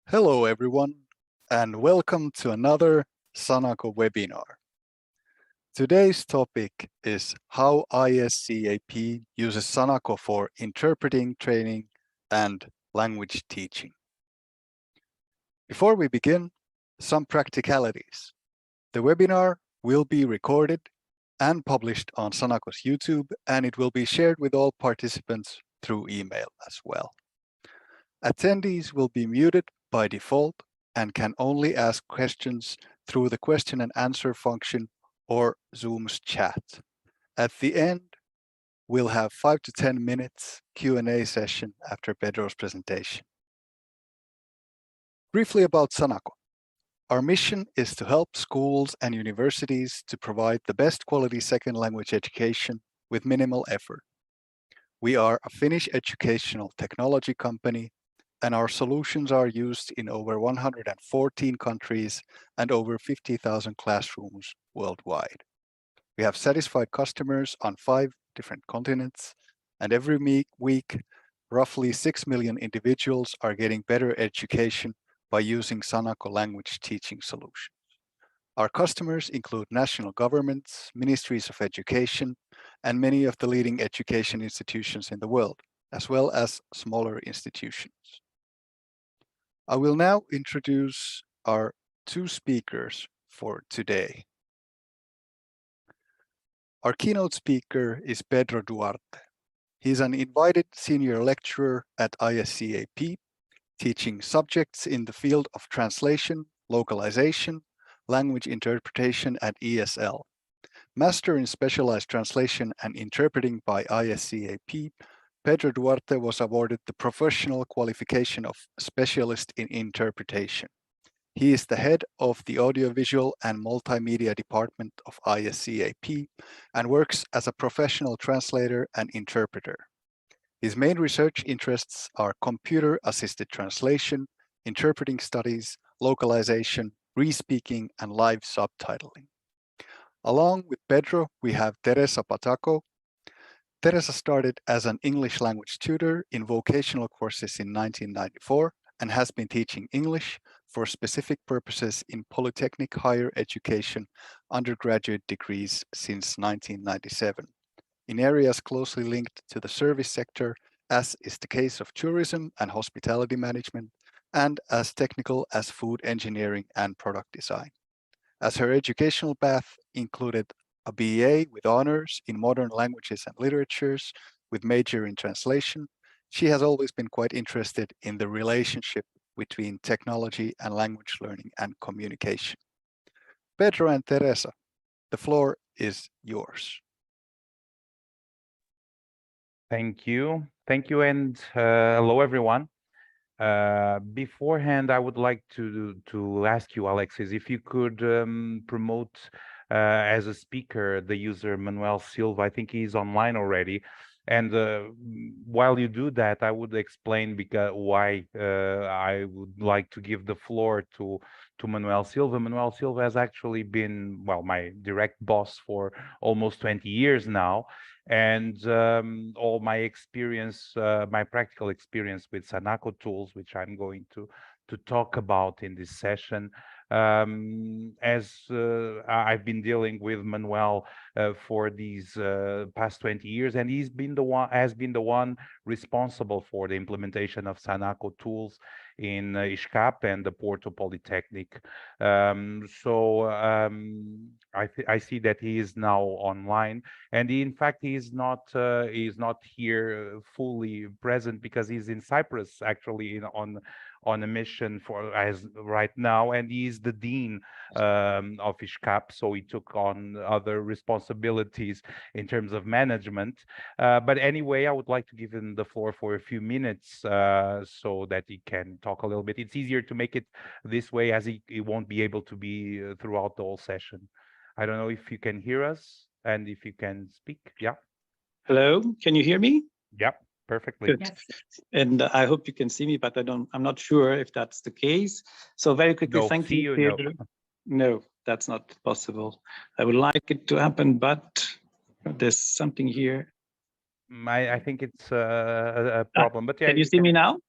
Hello everyone, and welcome to another Sanako webinar. Today's topic is how ISCAP uses Sanako for interpreting, training, and language teaching. Before we begin, some practicalities. The webinar will be recorded and published on Sanako's YouTube, and it will be shared with all participants through email as well. Attendees will be muted by default and can only ask questions through the question and answer function or Zoom's chat. At the end, we'll have 5 to 10 minutes Q&A session after Pedro's presentation. Briefly about Sanako. Our mission is to help schools and universities to provide the best quality second language education with minimal effort. We are a Finnish educational technology company, and our solutions are used in over 114 countries and over 50,000 classrooms worldwide. We have satisfied customers on 5 different continents, and every week, roughly 6 million individuals are getting better education by using Sanako language teaching solutions. Our customers include national governments, ministries of education, and many of the leading education institutions in the world, as well as smaller institutions. I will now introduce our 2 speakers for today. Our keynote speaker is Pedro Duarte. He's an invited senior lecturer at ISCAP, teaching subjects in the field of translation, localization, language interpretation at ESL. Master in Specialized Translation and Interpreting by ISCAP, Pedro Duarte was awarded the professional qualification of Specialist in Interpretation. He is the head of the Audiovisual and Multimedia Department of ISCAP and works as a professional translator and interpreter. His main research interests are computer-assisted translation, interpreting studies, localization, re-speaking, and live subtitling. Along with Pedro, we have Teresa Pataco. Teresa started as an English language tutor in vocational courses in 1994 and has been teaching English for specific purposes in polytechnic higher education undergraduate degrees since 1997, in areas closely linked to the service sector, as is the case of tourism and hospitality management, and as technical as food engineering and product design. As her educational path included a BA with honors in modern languages and literatures with major in translation, she has always been quite interested in the relationship between technology and language learning and communication. Pedro and Teresa, the floor is yours. Thank you. Thank you, and hello, everyone. Beforehand, I would like to ask you, Alexis, if you could promote as a speaker the user Manuel Silva. I think he's online already. And while you do that, I would explain why I would like to give the floor to Manuel Silva. Manuel Silva has actually been, well, my direct boss for almost 20 years now. And all my experience, my practical experience with Sanako tools, which I'm going to talk about in this session, as I've been dealing with Manuel for these past 20 years, and has been the one responsible for the implementation of Sanako tools in ISCAP and the Porto Polytechnic. I see that he is now online, and in fact he is not here fully present because he's in Cyprus actually on a mission for as right now, and he's the dean of ISCAP, so he took on other responsibilities in terms of management. But anyway, I would like to give him the floor for a few minutes so that he can talk a little bit. It's easier to make it this way, as he won't be able to be throughout the whole session. I don't know if you can hear us and if you can speak. Yeah. Hello, can you hear me? Yeah, perfectly. Good. Yes. And I hope you can see me, but I'm not sure if that's the case. So very quickly, no, thank you, Pedro. No. No, that's not possible. I would like it to happen, but there's something here. I think it's a problem. But yeah, can you see me now?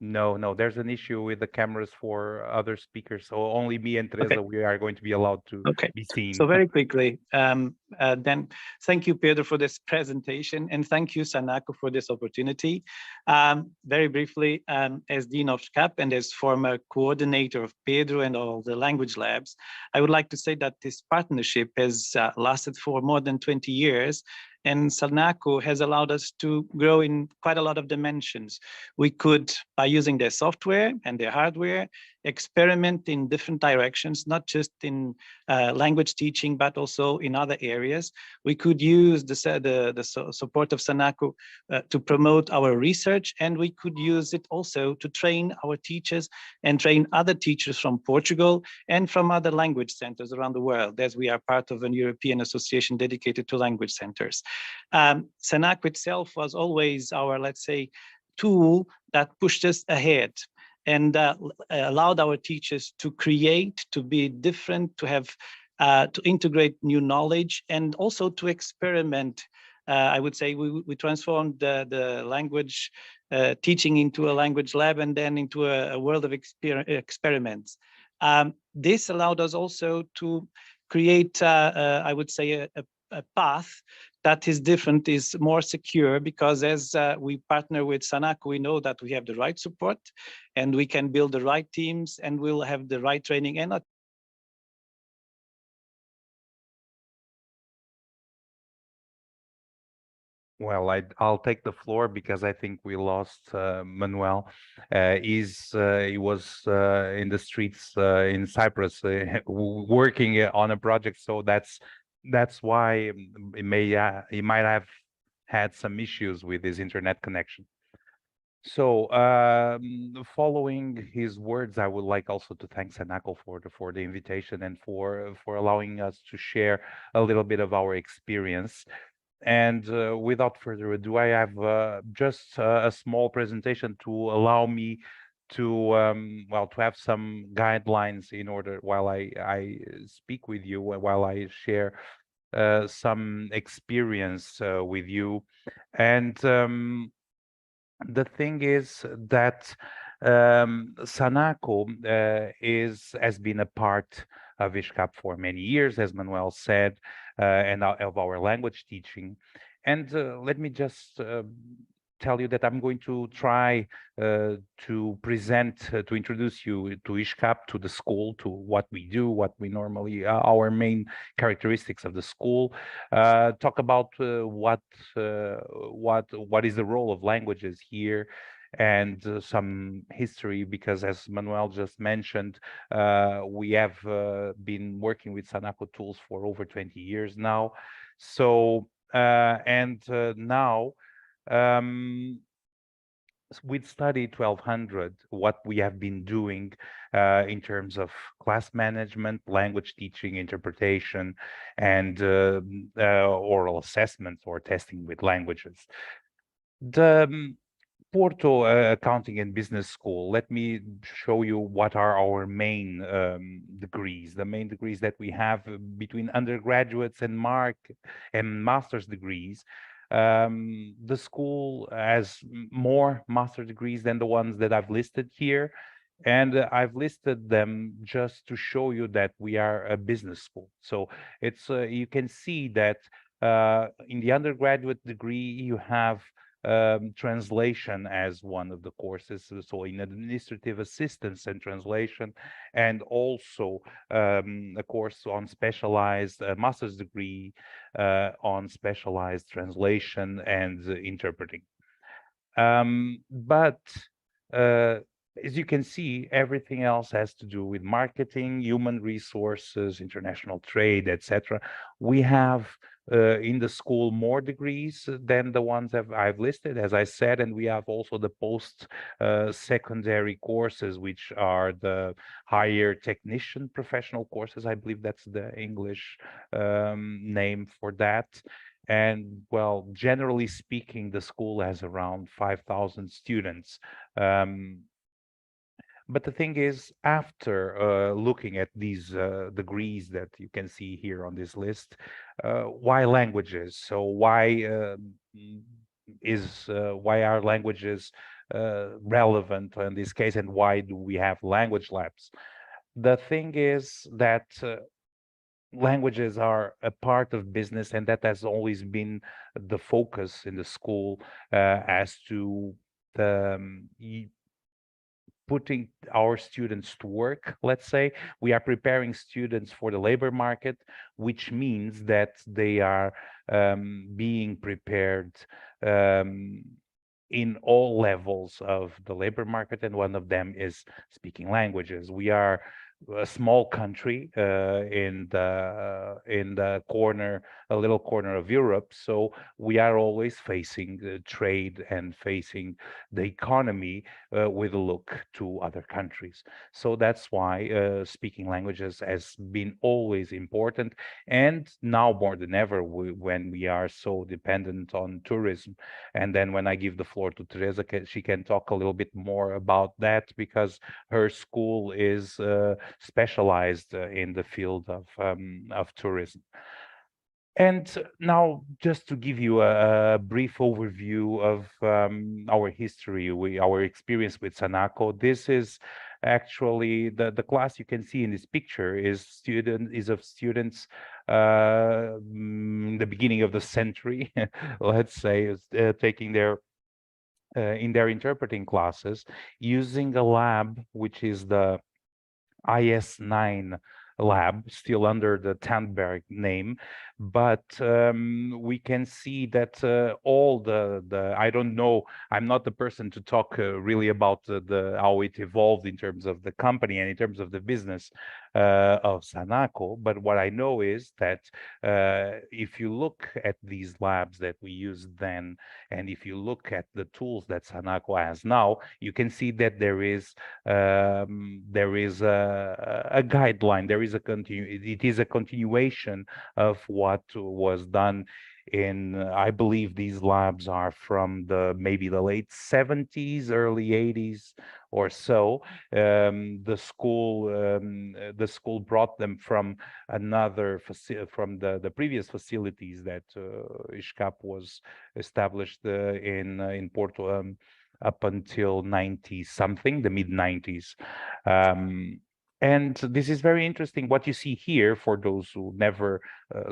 No, there's an issue with the cameras for other speakers. So only me and Teresa, Okay. we are going to be allowed to Okay. be seen. So very quickly, then thank you, Pedro, for this presentation, and thank you, Sanako, for this opportunity. Very briefly, as Dean of ISCAP and as former coordinator of Pedro and all the language labs, I would like to say that this partnership has lasted for more than 20 years, and Sanako has allowed us to grow in quite a lot of dimensions. We could, by using their software and their hardware, experiment in different directions, not just in language teaching, but also in other areas. We could use the support of Sanako to promote our research, and we could use it also to train our teachers and train other teachers from Portugal and from other language centers around the world, as we are part of an European association dedicated to language centers. Sanako itself was always our, let's say, tool that pushed us ahead and allowed our teachers to create, to be different, to have, to integrate new knowledge, and also to experiment. I would say we transformed the language teaching into a language lab and then into a world of experiments. This allowed us also to create, I would say, a path that is different, is more secure, because as we partner with Sanako, we know that we have the right support and we can build the right teams and we'll have the right training and not. Well, I'll take the floor because I think we lost Manuel. He was in the streets in Cyprus working on a project, so that's why he might have had some issues with his internet connection. So, following his words, I would like also to thank Sanako for the invitation and for allowing us to share a little bit of our experience. And without further ado, I have just a small presentation to allow me to well, to have some guidelines in order while I speak with you, while I share some experience with you. And the thing is that Sanako has been a part of ISCAP for many years, as Manuel said, and of our language teaching. And let me just tell you that I'm going to try to present, to introduce you to ISCAP, to the school, to what we do, what we normally, our main characteristics of the school, talk about what is the role of languages here, and some history, because as Manuel just mentioned, we have been working with Sanako tools for over 20 years now. So now with Study 1200, what we have been doing in terms of class management, language teaching, interpretation, and oral assessments or testing with languages. The Porto Accounting and Business School, let me show you what are our main degrees, the main degrees that we have between undergraduates and master's degrees. The school has more master degrees than the ones that I've listed here. And I've listed them just to show you that we are a business school. So it's you can see that in the undergraduate degree, you have translation as one of the courses, so in administrative assistance and translation, and also a course on specialized master's degree on specialized translation and interpreting. But as you can see, everything else has to do with marketing, human resources, international trade, etc. We have in the school more degrees than the ones that I've listed, as I said, and we have also the post-secondary courses, which are the higher technician professional courses. I believe that's the English name for that. And well, generally speaking, the school has around 5,000 students. But the thing is, after looking at these degrees that you can see here on this list, why languages? So why are languages relevant in this case, and why do we have language labs? The thing is that languages are a part of business, and that has always been the focus in the school as to the putting our students to work. Let's say we are preparing students for the labor market, which means that they are being prepared um, in all levels of the labor market, and one of them is speaking languages. We are a small country in the corner, a little corner of Europe, so we are always facing trade and facing the economy with a look to other countries. So that's why speaking languages has been always important, and now more than ever, when we are so dependent on tourism. And then when I give the floor to Teresa, she can talk a little bit more about that, because her school is specialized in the field of tourism. And now, just to give you a brief overview of our history, our experience with Sanako, this is actually the class you can see in this picture is of students the beginning of the century, let's say, taking their in their interpreting classes, using a lab which is the IS9 lab, still under the Tandberg name, but we can see that all the I don't know, I'm not the person to talk really about the how it evolved in terms of the company and in terms of the business of Sanako, but what I know is that if you look at these labs that we used then, and if you look at the tools that Sanako has now, you can see that there is a guideline. It is a continuation of what was done in, I believe these labs are from maybe the late 70s, early 80s or so. The school brought them from from the previous facilities that ISCAP was established in Porto up until 90 something, the mid 90s. And this is very interesting. What you see here, for those who never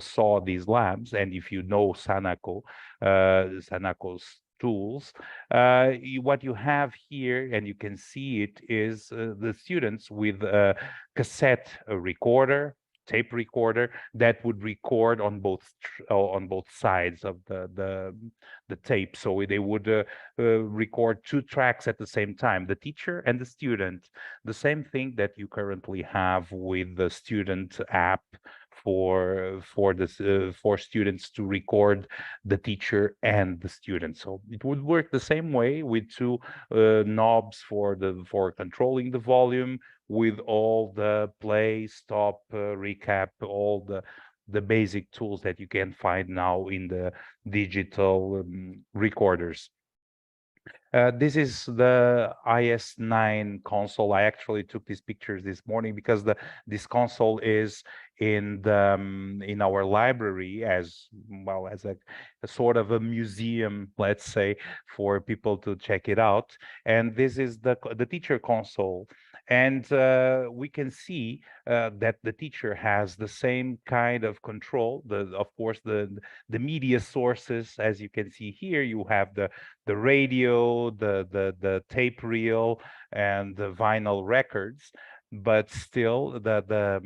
saw these labs, and if you know Sanako, Sanako's tools, what you have here, and you can see it, is the students with a cassette recorder, tape recorder, that would record on both sides of the tape. So they would record two tracks at the same time, the teacher and the student. The same thing that you currently have with the student app for students to record the teacher and the student. So it would work the same way, with two knobs for controlling the volume, with all the play, stop, recap, all the basic tools that you can find now in the digital recorders. This is the IS9 console. I actually took these pictures this morning because this console is in our library as well, as a sort of a museum, let's say, for people to check it out. And this is the teacher console. And we can see that the teacher has the same kind of control. Of course, the media sources, as you can see here, you have the radio, the tape reel, and the vinyl records, but still the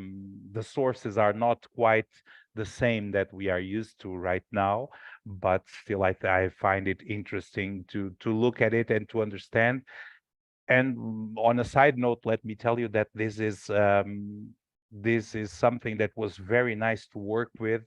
sources are not quite the same that we are used to right now. But still, I find it interesting to look at it and to understand. And on a side note, let me tell you that this is something that was very nice to work with.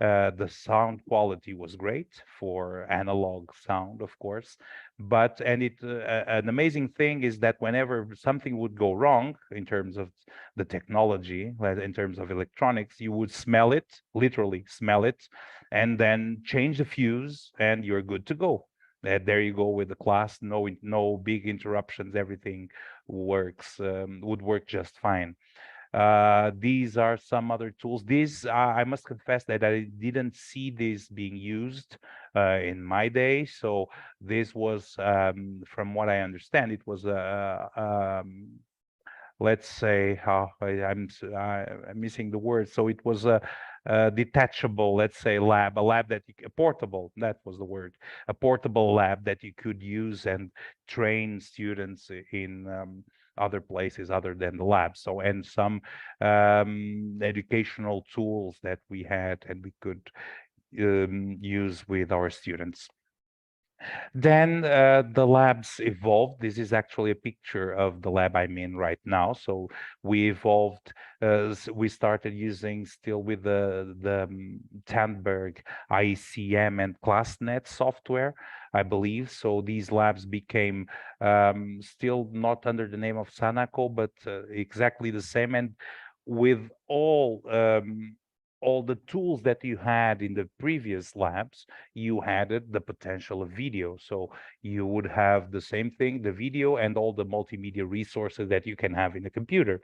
The sound quality was great for analog sound, of course, but an amazing thing is that whenever something would go wrong in terms of the technology, in terms of electronics, you would smell it, literally smell it, and then change the fuse, and you're good to go. There you go with the class, no big interruptions, everything would work just fine. These are some other tools. These, I must confess that I didn't see this being used in my day. So this was, from what I understand, it was let's say, I'm missing the word. So it was a detachable, let's say, lab, a lab that a portable, that was the word, a portable lab that you could use and train students in other places other than the lab. So, and some educational tools that we had and we could use with our students. Then the labs evolved. This is actually a picture of the lab I'm in right now. So we evolved. We started using still with the Tandberg ICM and ClassNet software, I believe. So these labs became still not under the name of Sanako, but exactly the same. And with all the tools that you had in the previous labs, you added the potential of video. So you would have the same thing, the video and all the multimedia resources that you can have in a computer.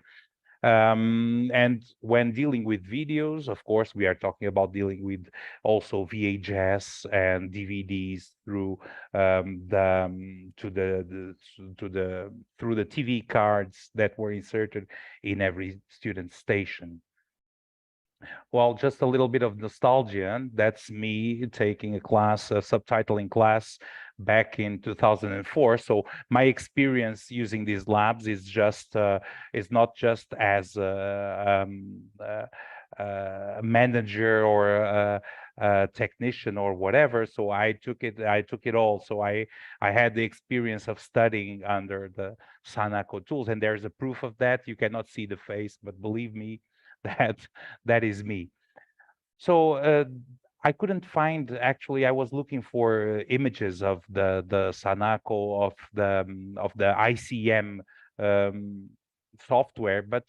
And when dealing with videos, of course, we are talking about dealing with also VHS and DVDs through through the TV cards that were inserted in every student station. Well, just a little bit of nostalgia. That's me taking a class, a subtitling class back in 2004. So my experience using these labs is not just as a manager or a technician or whatever. So I took it all. So I had the experience of studying under the Sanako tools, and there's a proof of that. You cannot see the face, but believe me, that that is me. So I couldn't find, actually. I was looking for images of the Sanako, of the ICM um, software, but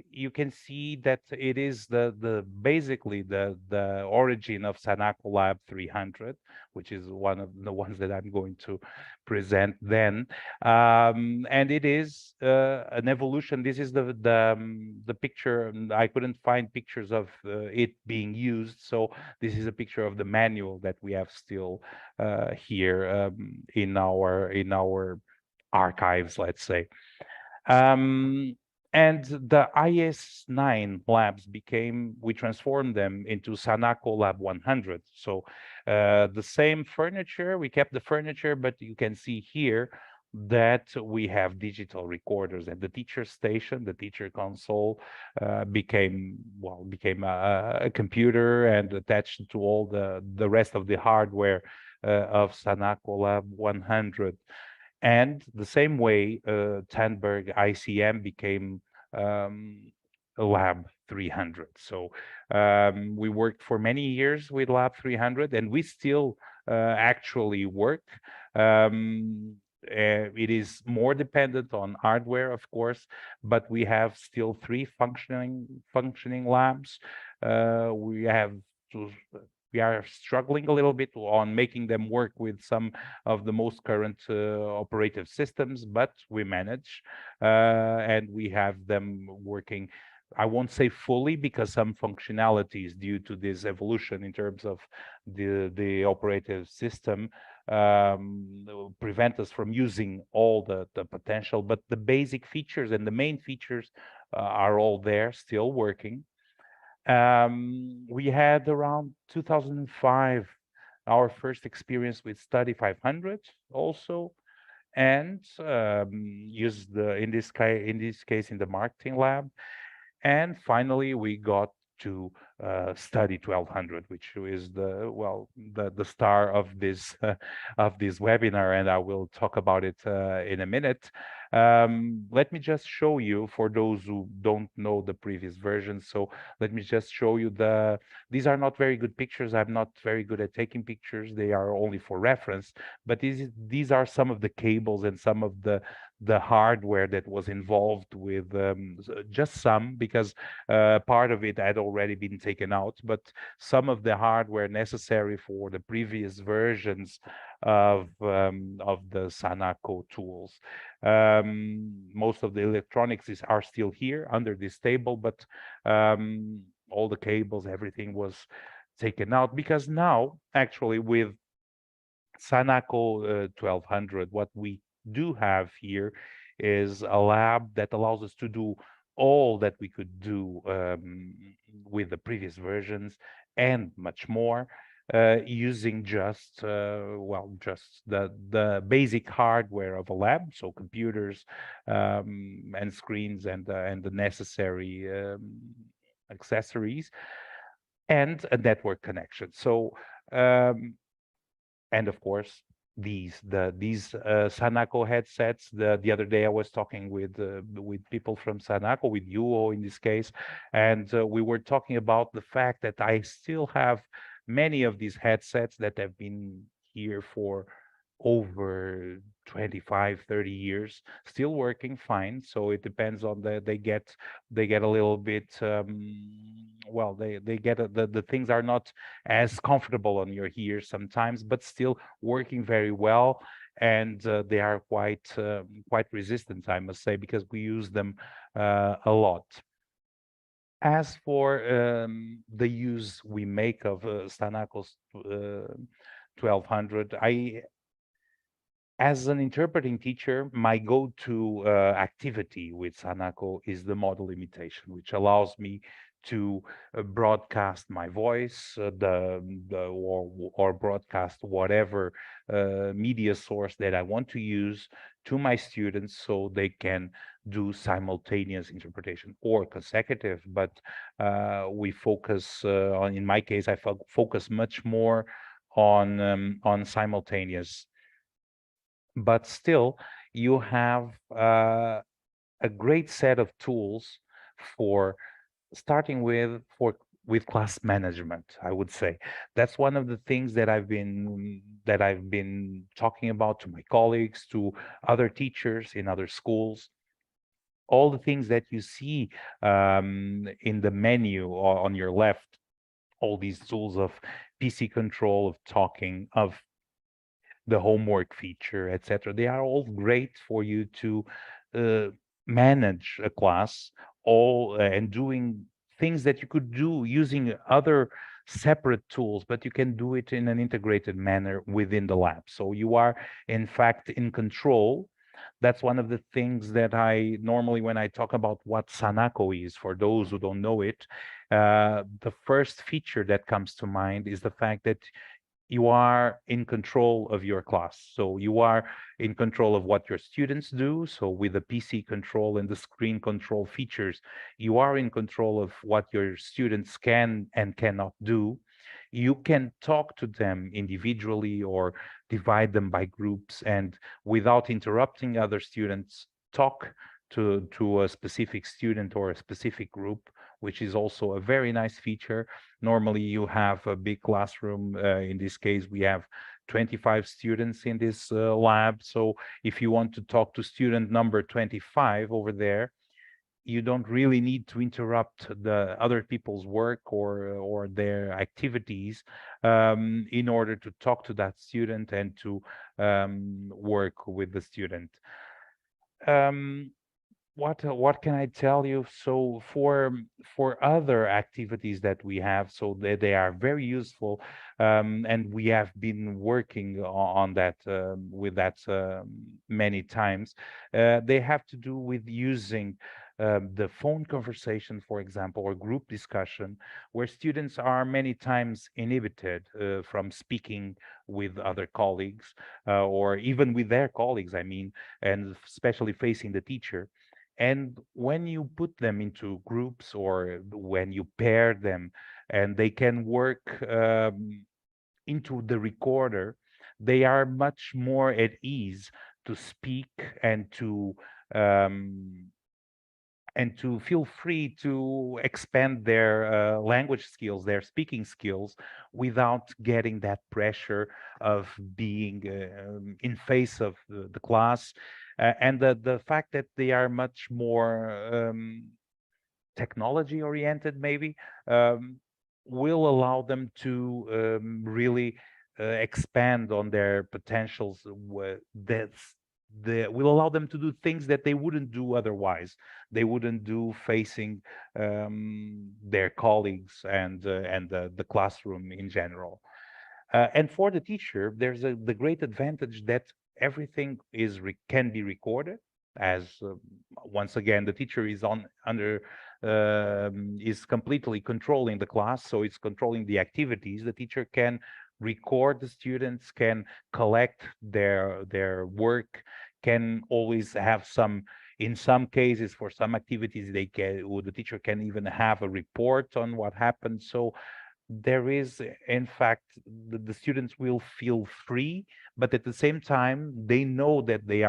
you can see that it is the basically the origin of Sanako Lab 300, which is one of the ones that I'm going to present then. And it is an evolution. This is the picture. I couldn't find pictures of it being used, so this is a picture of the manual that we have still here in our archives, let's say. And the IS9 labs we transformed them into Sanako Lab 100. So the same furniture, we kept the furniture, but you can see here that we have digital recorders, and the teacher station, the teacher console became a computer and attached to all the rest of the hardware of Sanako Lab 100. And the same way, Tandberg ICM became Lab 300. So we worked for many years with Lab 300, and we still actually work. It is more dependent on hardware, of course, but we have still 3 functioning labs. We have to we are struggling a little bit on making them work with some of the most current operative systems, but we manage, and we have them working. I won't say fully, because some functionalities due to this evolution in terms of the operative system prevent us from using all the potential, but the basic features and the main features are all there, still working. We had around 2005 our first experience with Study 500 also, and used in this case in the marketing lab. And finally, we got to Study 1200, which is the star of this webinar, and I will talk about it in a minute. Let me just show you, for those who don't know the previous version. So let me just show you these are not very good pictures. I'm not very good at taking pictures. They are only for reference, but these are some of the cables and some of the hardware that was involved with, just some, because part of it had already been taken out, but some of the hardware necessary for the previous versions of the Sanako tools. most of the electronics are still here under this table, but all the cables, everything was taken out, because now actually with Sanako 1200, what we do have here is a lab that allows us to do all that we could do with the previous versions and much more, using just just the basic hardware of a lab, so computers and screens and the necessary accessories and a network connection. So and of course these Sanako headsets. The other day I was talking with people from Sanako, with Yuo in this case, and we were talking about the fact that I still have many of these headsets that have been here for over 25, 30 years, still working fine. So it depends on they get a little bit they get the things are not as comfortable on your ears sometimes, but still working very well. And they are quite resistant, I must say, because we use them a lot. As for the use we make of Sanako's 1200, as an interpreting teacher, my go-to activity with Sanako is the model imitation, which allows me to broadcast my voice, or broadcast whatever media source that I want to use to my students, so they can do simultaneous interpretation or consecutive. But we focus on, in my case, I focus much more on simultaneous. But still, you have a great set of tools for starting with class management. I would say that's one of the things that I've been talking about to my colleagues, to other teachers in other schools. All the things that you see in the menu or on your left, all these tools of PC control, of talking, of the homework feature, etc. They are all great for you to manage a class, all and doing things that you could do using other separate tools, but you can do it in an integrated manner within the lab. So you are, in fact, in control. That's one of the things that I normally, when I talk about what Sanako is, for those who don't know it, the first feature that comes to mind is the fact that you are in control of your class. So you are in control of what your students do. So with the PC control and the screen control features, you are in control of what your students can and cannot do. You can talk to them individually or divide them by groups, and without interrupting other students, talk to a specific student or a specific group, which is also a very nice feature. Normally you have a big classroom. In this case, we have 25 students in this lab. So if you want to talk to student number 25 over there, you don't really need to interrupt the other people's work or their activities in order to talk to that student and to work with the student. What can I tell you? So for other activities that we have, so they are very useful, and we have been working on that with that many times. They have to do with using the phone conversation, for example, or group discussion, where students are many times inhibited from speaking with other colleagues, or even with their colleagues, I mean, and especially facing the teacher. And when you put them into groups, or when you pair them, and they can work into the recorder, they are much more at ease to speak um, and to feel free to expand their language skills, their speaking skills, without getting that pressure of being in face of the class. And the fact that they are much more technology oriented, maybe, um, will allow them to really expand on their potentials. That's will allow them to do things that they wouldn't do otherwise. They wouldn't do facing their colleagues and the classroom in general. And for the teacher, there's the great advantage that everything can be recorded. As once again, the teacher is is completely controlling the class, so it's controlling the activities. The teacher can record the students, can collect their work, can always have some. In some cases, for some activities, the teacher can even have a report on what happened. So there is, in fact, the students will feel free, but at the same time they know that they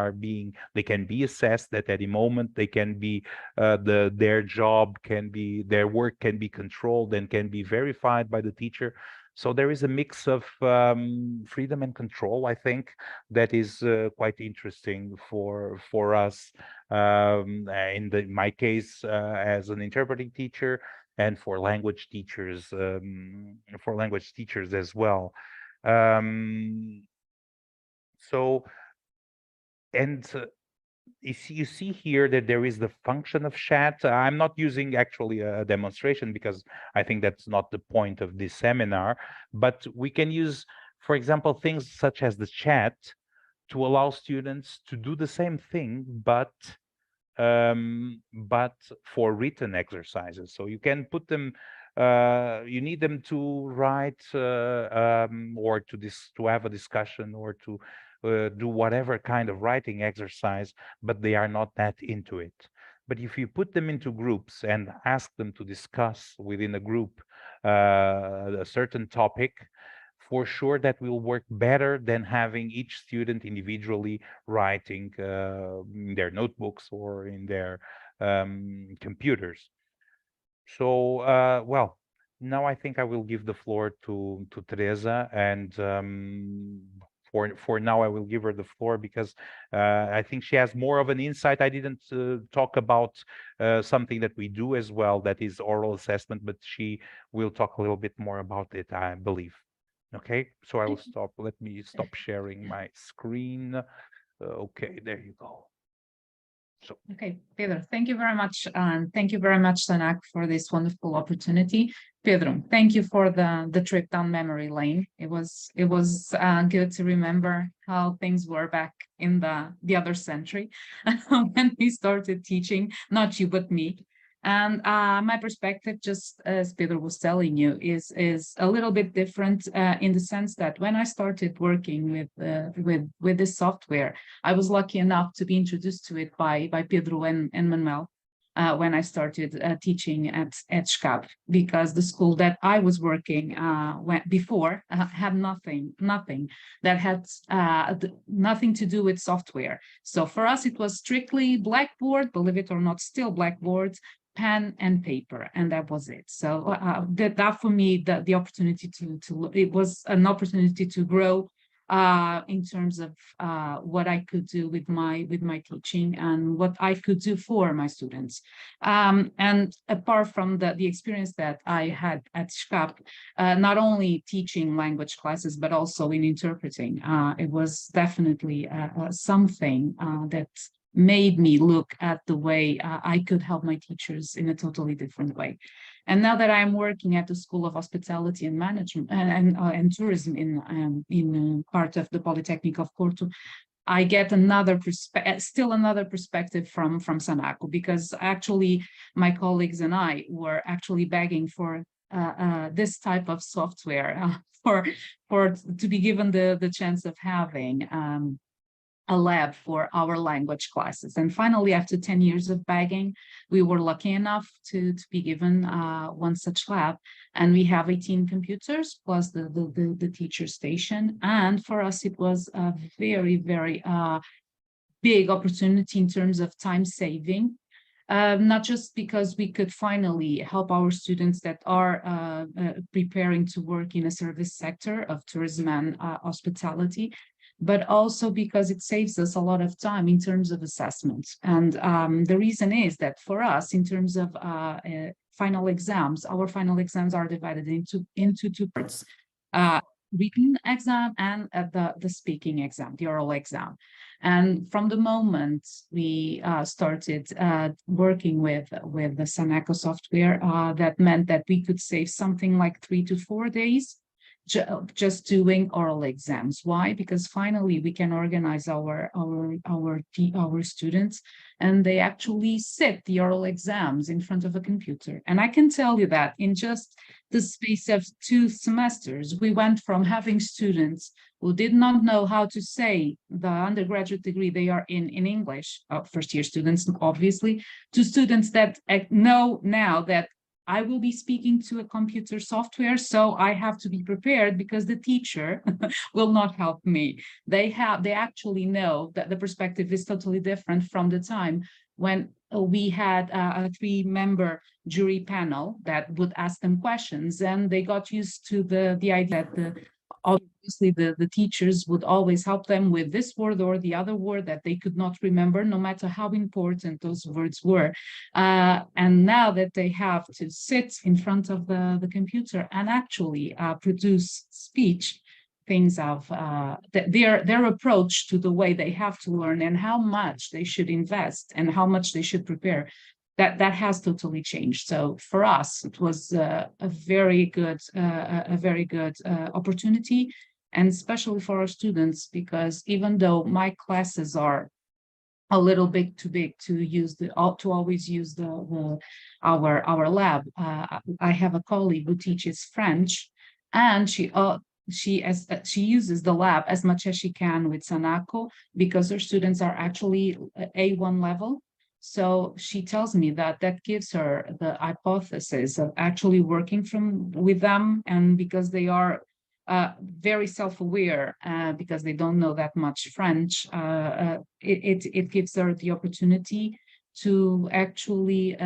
can be assessed at any moment. They can be their job can be, their work can be controlled and can be verified by the teacher. So there is a mix of freedom and control, I think, that is quite interesting for us. In my case, as an interpreting teacher, and for language teachers as well. So, and you see here that there is the function of chat. I'm not using actually a demonstration because I think that's not the point of this seminar, but we can use, for example, things such as the chat to allow students to do the same thing, but for written exercises. So you can put them, you need them to write or to have a discussion or to do whatever kind of writing exercise, but they are not that into it. But if you put them into groups and ask them to discuss within a group a certain topic, for sure that will work better than having each student individually writing in their notebooks or in their computers. So, well, now I think I will give the floor to Teresa, and for now I will give her the floor because I think she has more of an insight. I didn't talk about something that we do as well, that is oral assessment, but she will talk a little bit more about it, I believe. Okay, so I will stop. Let me stop sharing my screen. Okay, there you go. So, okay, Pedro, thank you very much. And thank you very much, Sanako, for this wonderful opportunity. Pedro, thank you for the trip down memory lane. It was good to remember how things were back in the other century when we started teaching, not you, but me. And my perspective, just as Pedro was telling you, is a little bit different in the sense that when I started working with this software, I was lucky enough to be introduced to it by Pedro and Manuel when I started teaching at ISCAP, because the school that I was working before had nothing that had nothing to do with software. So for us, it was strictly blackboard, believe it or not, still blackboards, pen and paper, and that was it. So that for me, the opportunity to it was an opportunity to grow in terms of what I could do with my teaching and what I could do for my students. And apart from the experience that I had at ISCAP, not only teaching language classes, but also in interpreting, it was definitely something that made me look at the way I could help my teachers in a totally different way. And now that I'm working at the School of Hospitality and Management and Tourism in part of the Polytechnic of Porto, I get still another perspective from Sanako, because actually my colleagues and I were actually begging for this type of software to be given the chance of having a lab for our language classes. And finally, after 10 years of begging, we were lucky enough to be given one such lab. And we have 18 computers plus the teacher station. And for us, it was a very, very big opportunity in terms of time saving. Not just because we could finally help our students that are preparing to work in a service sector of tourism and hospitality, but also because it saves us a lot of time in terms of assessments. And the reason is that for us, in terms of final exams, our final exams are divided into two parts. Written exam and the speaking exam, the oral exam. And from the moment we started working with the Sanako software, that meant that we could save something like 3 to 4 days just doing oral exams. Why? Because finally we can organize our students, and they actually sit the oral exams in front of a computer. And I can tell you that in just the space of 2 semesters, we went from having students who did not know how to say the undergraduate degree they are in English, first-year students, obviously, to students that know now that I will be speaking to a computer software, so I have to be prepared because the teacher will not help me. They actually know that the perspective is totally different from the time when we had a 3-member jury panel that would ask them questions, and they got used to the idea that obviously the teachers would always help them with this word or the other word that they could not remember, no matter how important those words were. And now that they have to sit in front of the computer and actually produce speech, things of their approach to the way they have to learn and how much they should invest and how much they should prepare, that has totally changed. So for us, it was a very good opportunity, and especially for our students, because even though my classes are a little bit too big to always use our lab, I have a colleague who teaches French, and she uses the lab as much as she can with Sanako, because her students are actually A1 level. So she tells me that gives her the hypothesis of actually working with them, and because they are very self-aware, because they don't know that much French, it gives her the opportunity to actually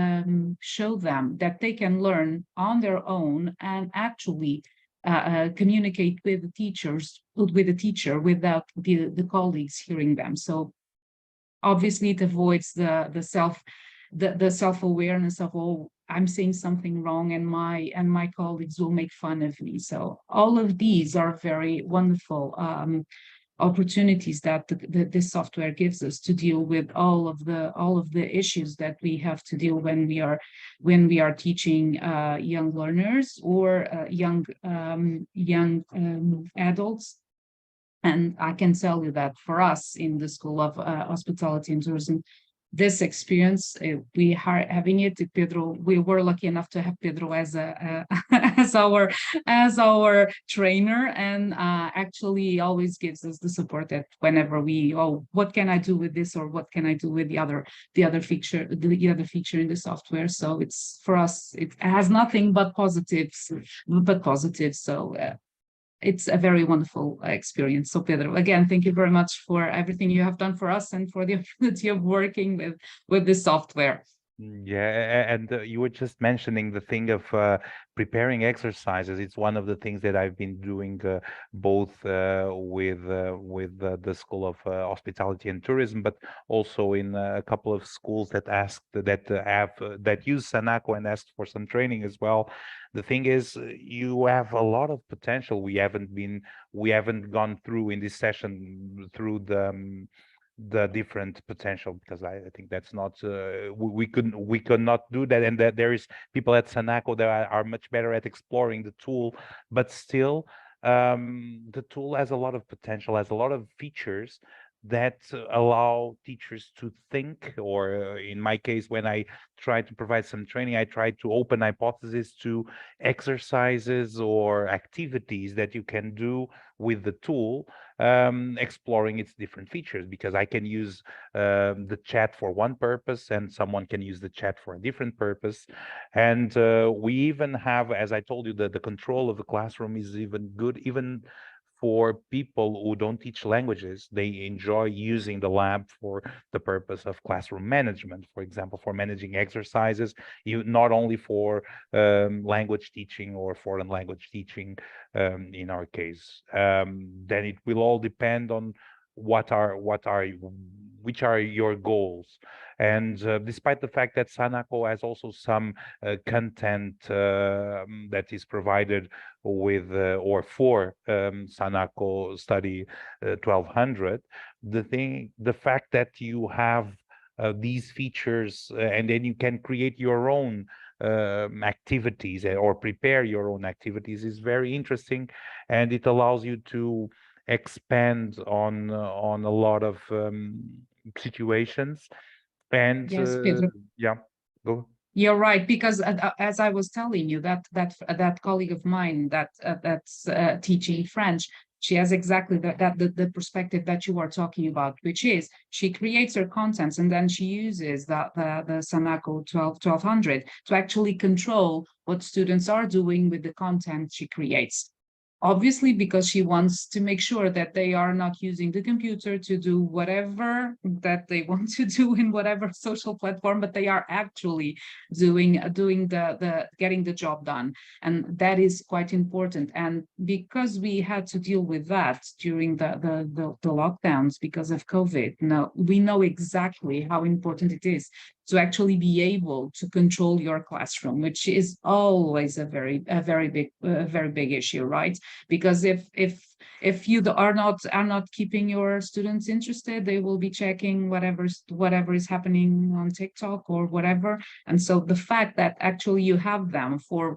show them that they can learn on their own and actually communicate with the teacher without the colleagues hearing them. So obviously it avoids the self-awareness of, oh, I'm saying something wrong and my colleagues will make fun of me. So all of these are very wonderful opportunities that this software gives us to deal with all of the issues that we have to deal when we are teaching young learners or young adults. And I can tell you that for us in the School of Hospitality and Tourism, this experience, we are having it. Pedro, we were lucky enough to have Pedro as as our trainer, and actually always gives us the support that whenever what can I do with this, or what can I do with the other feature in the software. So it's, for us, it has nothing but positives. So it's a very wonderful experience. So Pedro, again, thank you very much for everything you have done for us and for the opportunity of working with this software. Yeah, and you were just mentioning the thing of preparing exercises. It's one of the things that I've been doing both with the School of Hospitality and Tourism, but also in a couple of schools that use Sanako and asked for some training as well. The thing is, you have a lot of potential. We haven't gone through in this session through the different potential, because I think that's not we could not do that, and that there is people at Sanako that are much better at exploring the tool, but still the tool has a lot of potential, has a lot of features that allow teachers to think, or in my case, when I try to provide some training, I try to open hypotheses to exercises or activities that you can do with the tool, exploring its different features, because I can use the chat for one purpose and someone can use the chat for a different purpose. And we even have, as I told you, the control of the classroom is even good, even for people who don't teach languages. They enjoy using the lab for the purpose of classroom management, for example, for managing exercises, not only for language teaching or foreign language teaching in our case. Then it will all depend on which are your goals. And despite the fact that Sanako has also some content that is provided with or for Sanako Study 1200, the fact that you have these features and then you can create your own activities or prepare your own activities is very interesting, and it allows you to expand on a lot of situations. And Yes, Pedro. yeah, go. You're right, because as I was telling you, that colleague of mine that's teaching French, she has exactly the perspective that you are talking about, which is she creates her contents and then she uses the Sanako 1200 to actually control what students are doing with the content she creates. Obviously, because she wants to make sure that they are not using the computer to do whatever that they want to do in whatever social platform, but they are actually doing the getting the job done. And that is quite important. And because we had to deal with that during the lockdowns because of COVID, now we know exactly how important it is to actually be able to control your classroom, which is always a very big issue, right? Because if you are not keeping your students interested, they will be checking whatever is happening on TikTok or whatever. And so the fact that actually you have them for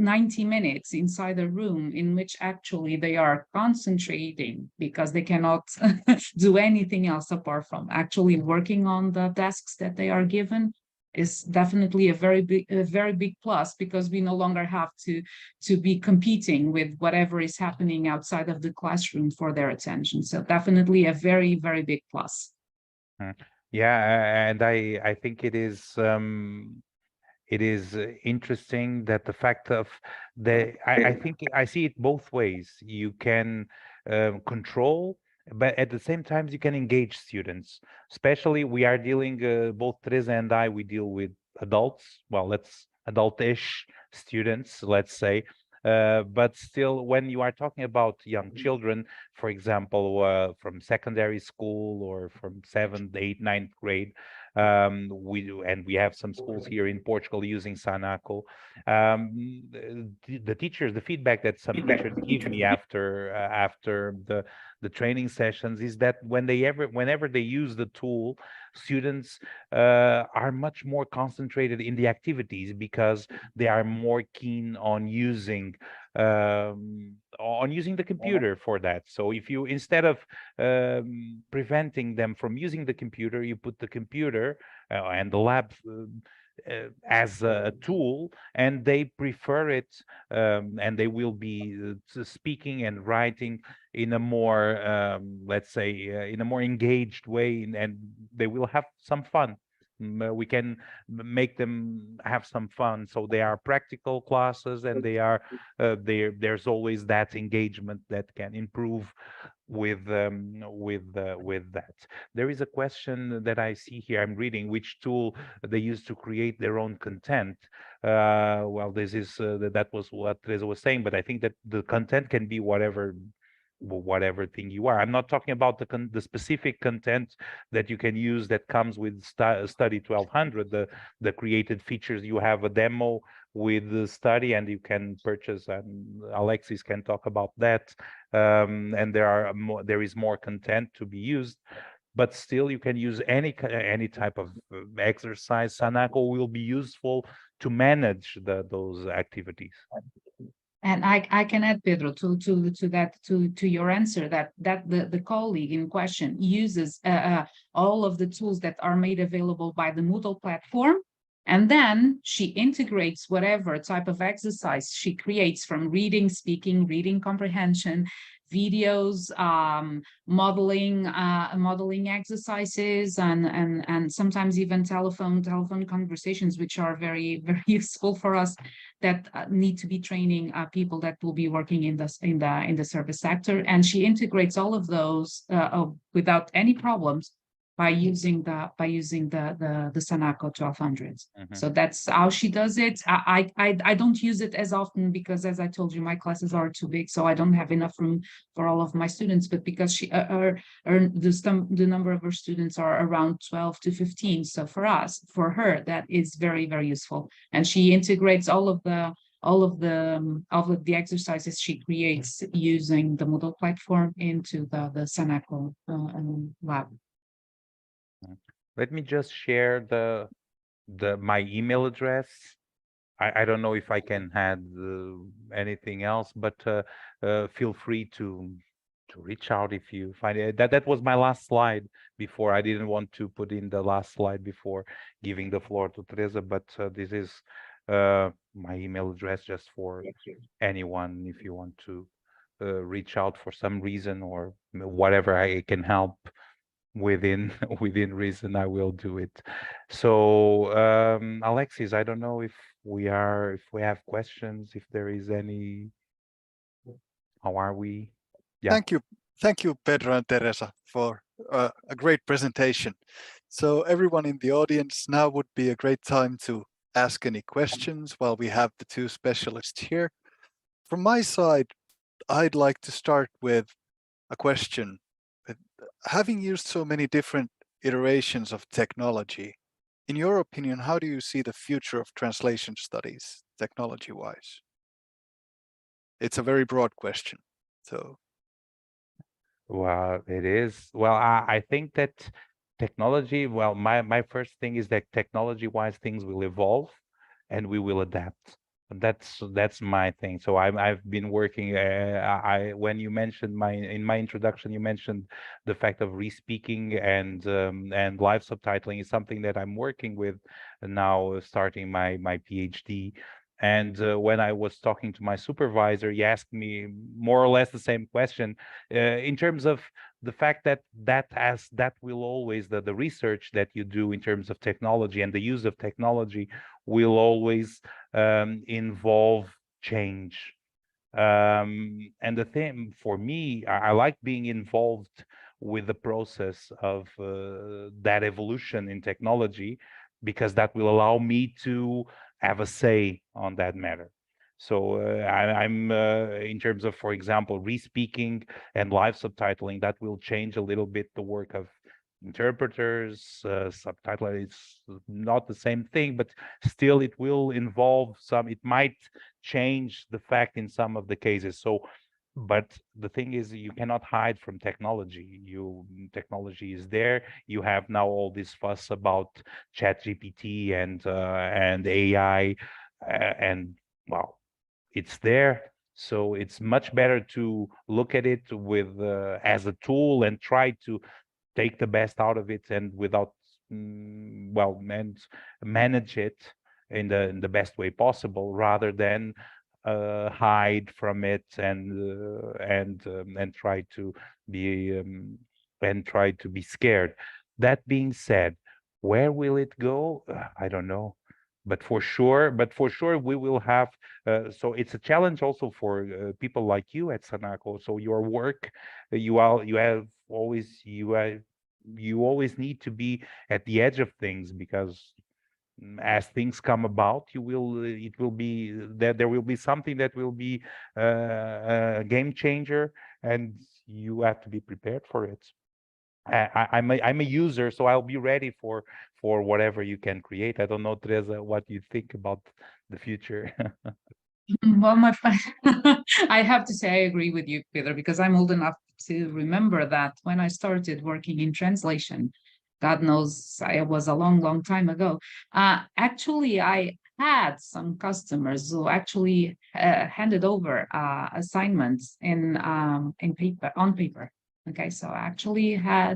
90 minutes inside a room in which actually they are concentrating because they cannot do anything else apart from actually working on the tasks that they are given is definitely a very big plus, because we no longer have to be competing with whatever is happening outside of the classroom for their attention. So definitely a very big plus. Yeah, and I think it is interesting that the fact of I think I see it both ways. You can control, but at the same time you can engage students. Especially we are dealing, both Teresa and I, we deal with adults. Well, let's adult-ish students, let's say. But still, when you are talking about young children, for example, from secondary school or from 7th, 8th, 9th grade, we have some schools here in Portugal using Sanako. The teachers, the feedback that some teachers give me after the training sessions is that whenever they use the tool, students are much more concentrated in the activities because they are more keen on using the computer for that. So if you, instead of preventing them from using the computer, you put the computer and the lab as a tool, and they prefer it, and they will be speaking and writing in a more, let's say, in a more engaged way, and they will have some fun. We can make them have some fun. So they are practical classes, and there's always that engagement that can improve with that. There is a question that I see here. I'm reading which tool they use to create their own content. Well, this is that was what Teresa was saying, but I think that the content can be whatever thing you are. I'm not talking about the specific content that you can use that comes with Study 1200, the created features. You have a demo with the Study, and you can purchase, and Alexis can talk about that. And there is more content to be used, but still you can use any type of exercise. Sanako will be useful to manage those activities. And I can add, Pedro, to your answer that the colleague in question uses all of the tools that are made available by the Moodle platform, and then she integrates whatever type of exercise she creates, from reading, speaking, reading comprehension, videos, modeling exercises, and sometimes even telephone conversations, which are very useful for us that need to be training people that will be working in the service sector. And she integrates all of those without any problems by using the Sanako 1200. Mhm. So that's how she does it. I don't use it as often because, as I told you, my classes are too big, so I don't have enough room for all of my students. But because the number of her students are around 12 to 15, so for her, that is very, very useful. And she integrates all of the exercises she creates using the Moodle platform into the Sanako lab. Let me just share my email address. I don't know if I can add anything else, but feel free to reach out if you find it. That was my last slide before. I didn't want to put in the last slide before giving the floor to Teresa, but this is my email address just for anyone if you want to reach out for some reason or whatever I can help within within reason. I will do it. So Alexis, I don't know if we have questions, if there is any. How are we? Yeah. Thank you, Pedro and Teresa, for a great presentation. So everyone in the audience, now would be a great time to ask any questions while we have the two specialists here. From my side, I'd like to start with a question. Having used so many different iterations of technology, in your opinion, how do you see the future of translation studies, technology-wise? It's a very broad question. So, Well, it is. Well, I think that technology, well, my first thing is that technology-wise things will evolve and we will adapt. That's my thing. So I've been working. I when you mentioned in my introduction, you mentioned the fact of respeaking and live subtitling is something that I'm working with now, starting my PhD. And when I was talking to my supervisor, he asked me more or less the same question in terms of the fact that will always the research that you do in terms of technology and the use of technology will always involve change. And the thing for me, I like being involved with the process of that evolution in technology because that will allow me to have a say on that matter. So I'm in terms of, for example, respeaking and live subtitling, that will change a little bit the work of interpreters. Subtitle is not the same thing, but still it will involve some, it might change the fact in some of the cases. So but the thing is, you cannot hide from technology. Technology is there. You have now all this fuss about ChatGPT and AI, and well, it's there. So it's much better to look at it with as a tool and try to take the best out of it and without well, and manage it in the best way possible, rather than hide from it and try to be scared. That being said, where will it go? I don't know, but for sure we will have. So it's a challenge also for people like you at Sanako. So your work, you always need to be at the edge of things, because as things come about, it will be that there will be something that will be a game changer, and you have to be prepared for it. I'm a user, so I'll be ready for whatever you can create. I don't know, Teresa, what you think about the future. Well, I have to say I agree with you, Peter, because I'm old enough to remember that when I started working in translation, God knows it was a long, long time ago. Actually, I had some customers who actually handed over assignments in paper, on paper. Okay, so I actually I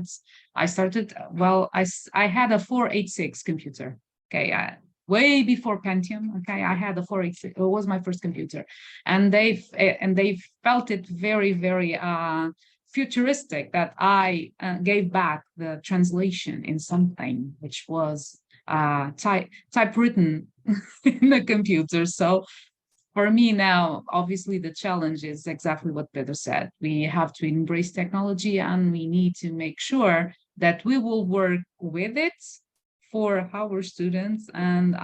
had a 486 computer. Okay, way before Pentium. Okay, I had a 486. It was my first computer, and they felt it very, very futuristic that I gave back the translation in something which was typewritten in the computer. So for me now, obviously the challenge is exactly what Pedro said. We have to embrace technology, and we need to make sure that we will work with it for our students and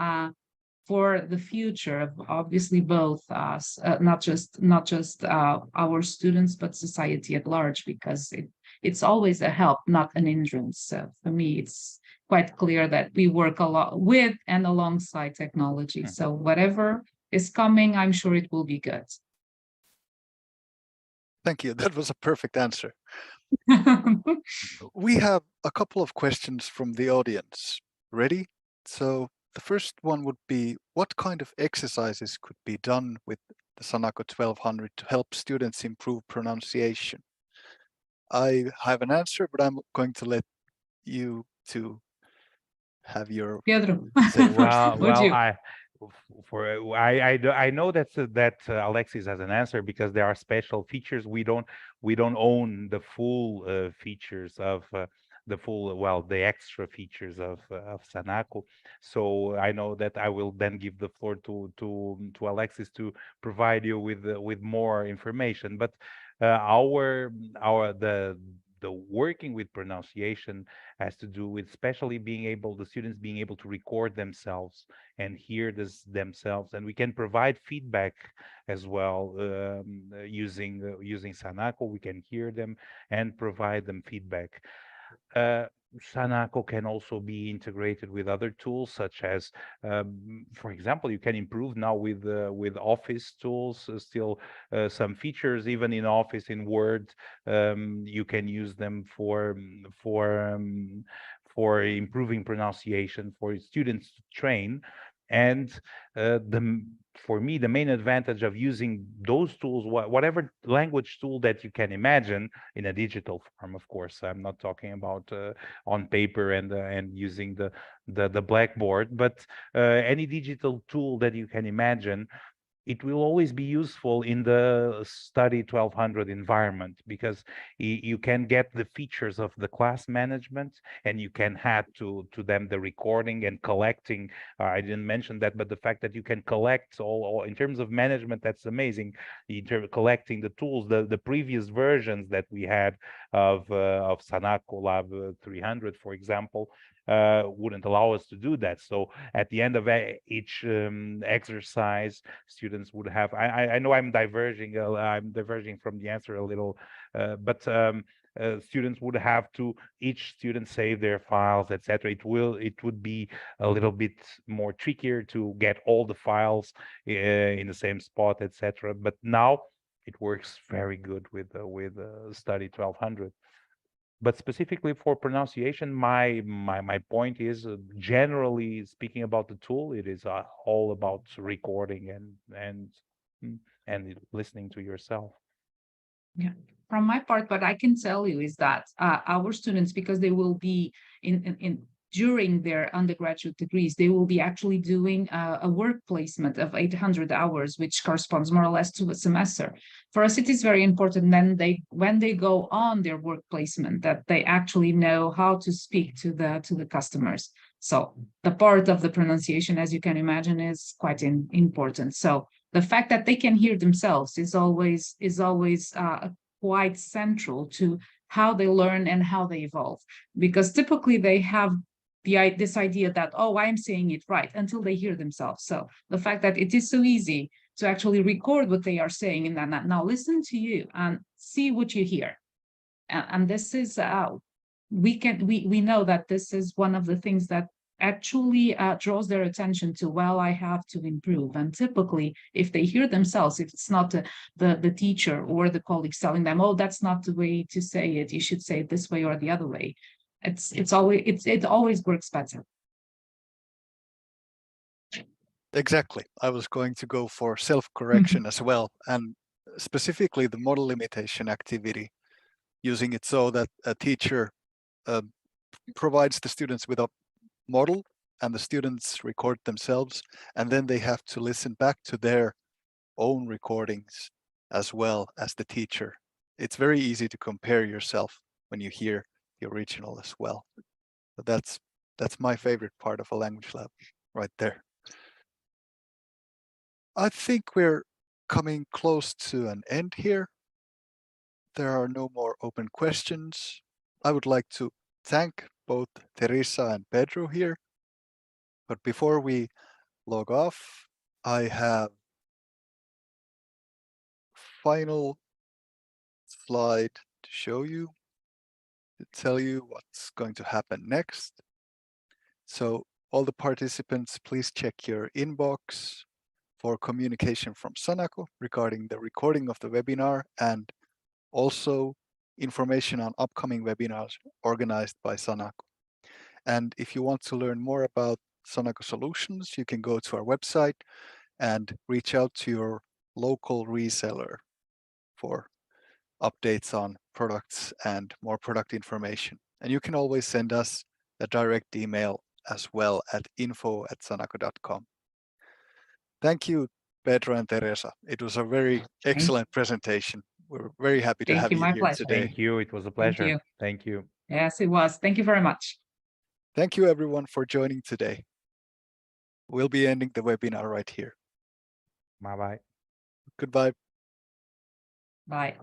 for the future of obviously both us, not just our students, but society at large, because it's always a help, not an hindrance. So for me, it's quite clear that we work a lot with and alongside technology. So whatever is coming, I'm sure it will be good. Thank you. That was a perfect answer. We have a couple of questions from the audience. Ready? So the first one would be, what kind of exercises could be done with the Sanako 1200 to help students improve pronunciation? I have an answer, but I'm going to let you two have your Pedro, say first. I know that Alexis has an answer, because there are special features. We don't own the full features of the extra features of Sanako. So I know that I will then give the floor to Alexis to provide you with more information. But the working with pronunciation has to do with especially the students being able to record themselves and hear themselves, and we can provide feedback as well using Sanako. We can hear them and provide them feedback. Sanako can also be integrated with other tools, such as, for example, you can improve now with Office tools. Still, some features even in Office, in Word, you can use them for improving pronunciation, for students to train. And for me, the main advantage of using those tools, whatever language tool that you can imagine, in a digital form, of course. I'm not talking about on paper and using the blackboard, but any digital tool that you can imagine. It will always be useful in the Study 1200 environment, because you can get the features of the class management, and you can add to them the recording and collecting. I didn't mention that, but the fact that you can collect all in terms of management, that's amazing. In terms of collecting the tools, the previous versions that we had of Sanako Lab 300, for example, wouldn't allow us to do that. So at the end of each exercise, students would have. I know I'm diverging. I'm diverging from the answer a little, but students would have to each student save their files, etc. It would be a little bit more trickier to get all the files in the same spot, etc. But now it works very good with Study 1200. But specifically for pronunciation, my point is, generally speaking about the tool, it is all about recording and listening to yourself. Yeah, from my part, what I can tell you is that our students, because they will be in during their undergraduate degrees, they will be actually doing a work placement of 800 hours, which corresponds more or less to a semester. For us, it is very important then when they go on their work placement, that they actually know how to speak to the customers. So the part of the pronunciation, as you can imagine, is quite important. So the fact that they can hear themselves is always quite central to how they learn and how they evolve, because typically they have this idea that, oh, I'm saying it right, until they hear themselves. So the fact that it is so easy to actually record what they are saying, and then now listen to you and see what you hear, and this is we know that this is one of the things that actually draws their attention to, well, I have to improve. And typically, if they hear themselves, if it's not the teacher or the colleagues telling them, oh, that's not the way to say it, you should say it this way or the other way, it always works better. Exactly. I was going to go for self-correction as well, and specifically the model limitation activity, using it so that a teacher provides the students with a model, and the students record themselves, and then they have to listen back to their own recordings as well as the teacher. It's very easy to compare yourself when you hear the original as well. But that's my favorite part of a language lab right there. I think we're coming close to an end here. There are no more open questions. I would like to thank both Teresa and Pedro here. But before we log off, I have final slide to show you, to tell you what's going to happen next. So all the participants, please check your inbox for communication from Sanako regarding the recording of the webinar and also information on upcoming webinars organized by Sanako. And if you want to learn more about Sanako solutions, you can go to our website and reach out to your local reseller for updates on products and more product information. And you can always send us a direct email as well at info@sanako.com. Thank you, Pedro and Teresa. It was a very excellent presentation. We're very happy to Thank have you, you my here pleasure. today. Thank you. It was a Thank pleasure. you. Thank you. Yes, it was. Thank you very much. Thank you, everyone, for joining today. We'll be ending the webinar right here. Bye-bye. Goodbye. Bye.